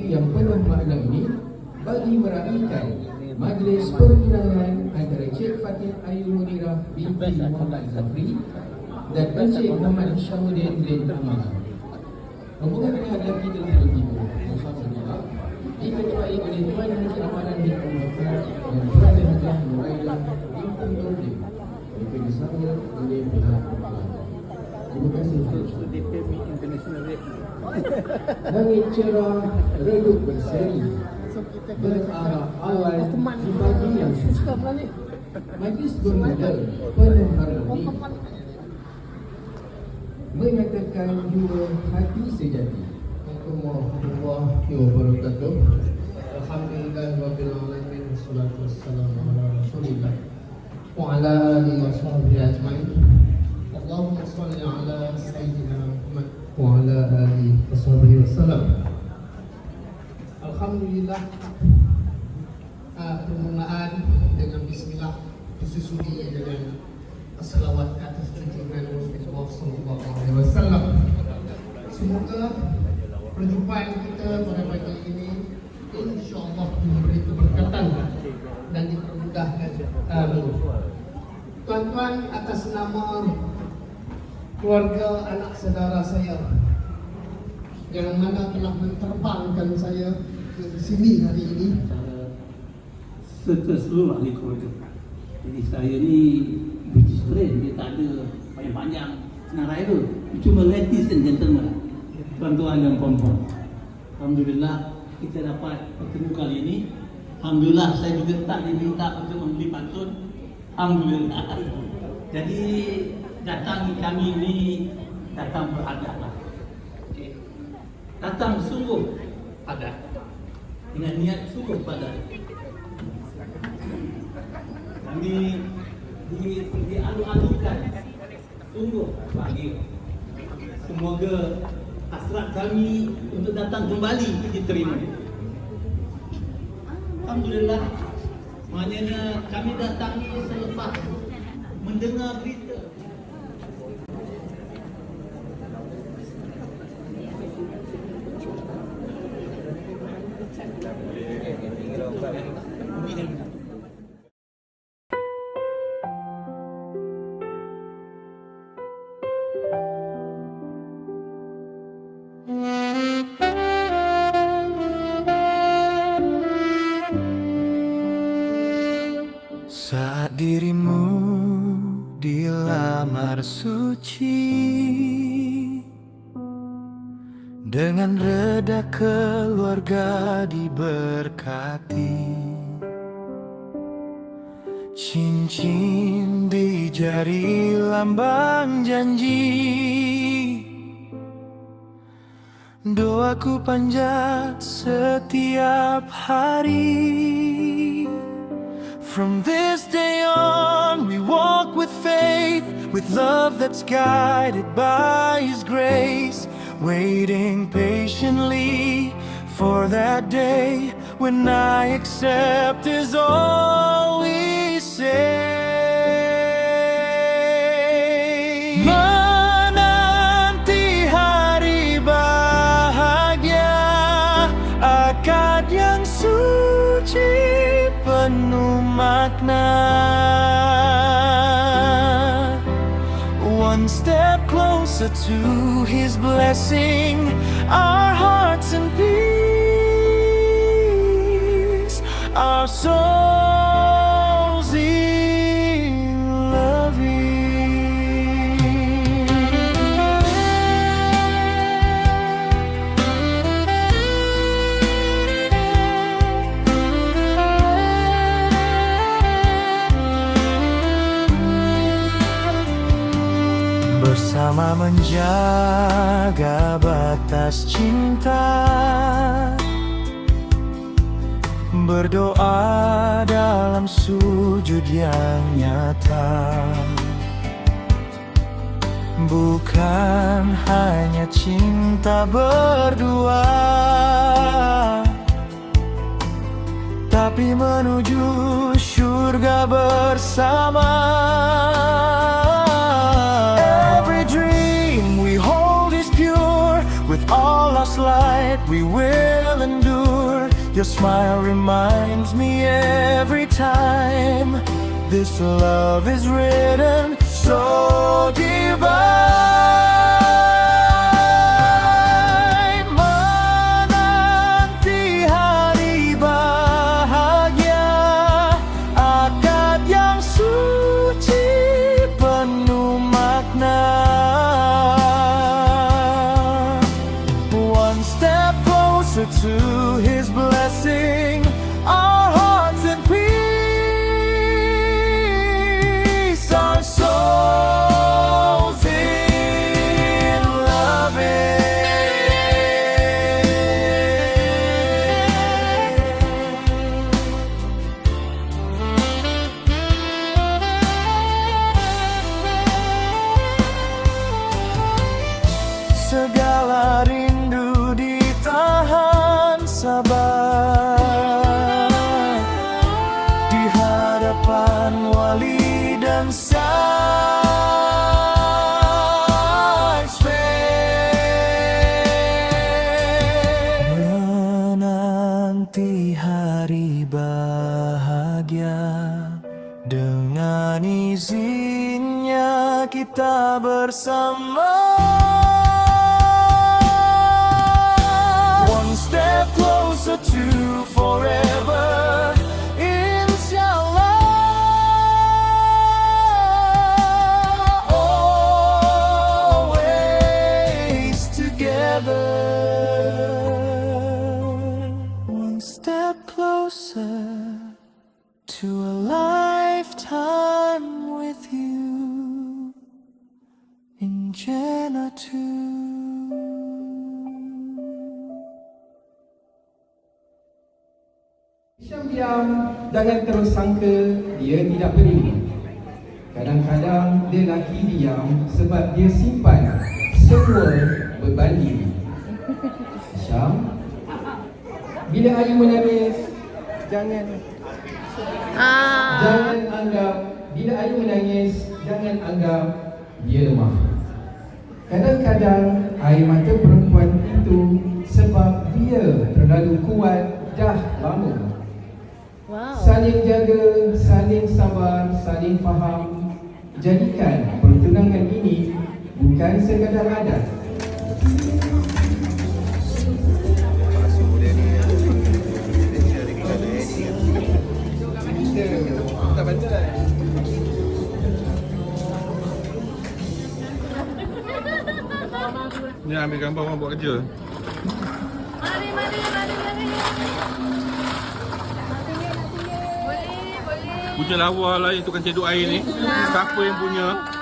yang penuh makna ini bagi meraihkan majlis pertunangan antara Cik Fatih Ayu Munirah binti Muhammad Zafri dan Encik Muhammad Hishamuddin bin Amal. Rombongan pihak lelaki telah tiba. Alhamdulillah diketuai oleh Tuan Haji Amalan bin Abubakar dan Tuan Hajah Nuraidah binti Nurdin bekerjasama oleh pihak perempuan. Terima kasih. Langit cerah redup berseri berarah awal di pagi yang suci. Majlis bermula penuh harmoni menyatakan dua hati sejati. Assalamualaikum warahmatullahi wabarakatuh. Alhamdulillahirabbil alamin wassalatu wassalamu ala Rasulillah wa ala alihi wa sahbihi ajmain. Allahumma shalli ala sayyidina Muhammad wa ala alihi wa sahbihi wasallam. Alhamdulillah, permulaan dengan bismillah disusuli dengan salawat atas junjungan Rasulullah sallallahu alaihi wasallam. Semoga perjumpaan kita pada pagi ini insya-Allah memberi keberkatan dan dipermudahkan. Amin. Tuan-tuan, atas nama keluarga anak saudara saya yang mana telah menterbangkan saya ke sini hari ini, serta seluruh ahli keluarga. Jadi saya ni British friend, dia tak ada panjang-panjang senang raya tu. Cuma ladies and gentlemen, tuan-tuan dan puan-puan. Alhamdulillah kita dapat bertemu kali ini. Alhamdulillah saya juga tak diminta untuk membeli pantun. Alhamdulillah. Jadi datang kami ini datang beradab lah. Okay. Datang sungguh padat dengan niat sungguh padat. Kami dialu-alukan sungguh pagi. Semoga hasrat kami untuk datang kembali diterima. Alhamdulillah. Maknanya kami datang ni selepas mendengar berita saat dirimu dilamar suci, dengan reda keluarga diberkati, cincin di jari lambang janji. Doaku panjat setiap hari. From this day on, we walk with faith, with love that's guided by His grace, waiting patiently for that day when I accept is all we say. Menanti hari bahagia, akad yang suci penuh makna. One step closer to His blessing, our hearts in peace, our souls in loving. Bersama menjaga batas cinta, berdoa dalam sujud yang nyata. Bukan hanya cinta berdua, tapi menuju surga bersama. Every dream we hold is pure, with all our light we will endure. Your smile reminds me every time. This love is written so divine. Menanti hari bahagia, akad yang suci penuh makna. One step closer to His blessing, our hearts in peace, our souls in segala rindu ditahan sabar di hadapan wali dan sains fair. Menanti hari bahagia, dengan izinnya kita bersama. One step closer to forever, inshallah. Always together. One step closer to a lifetime with you in Jannah too. Syam diam, jangan terus sangka dia tidak peduli. Kadang-kadang lelaki diam sebab dia simpan semua beban diri. Syam, bila Ayu menangis, jangan anggap, bila Ayu menangis, jangan anggap dia lemah. Kadang-kadang air mata perempuan itu sebab dia terlalu kuat dah lama. Saling jaga, saling sabar, saling faham. Jadikan pertunangan ini bukan sekadar adat. Ni ambil gambar orang buat kerja. Mari. Punya lawa lain tukang cedok air ni. Siapa yang punya?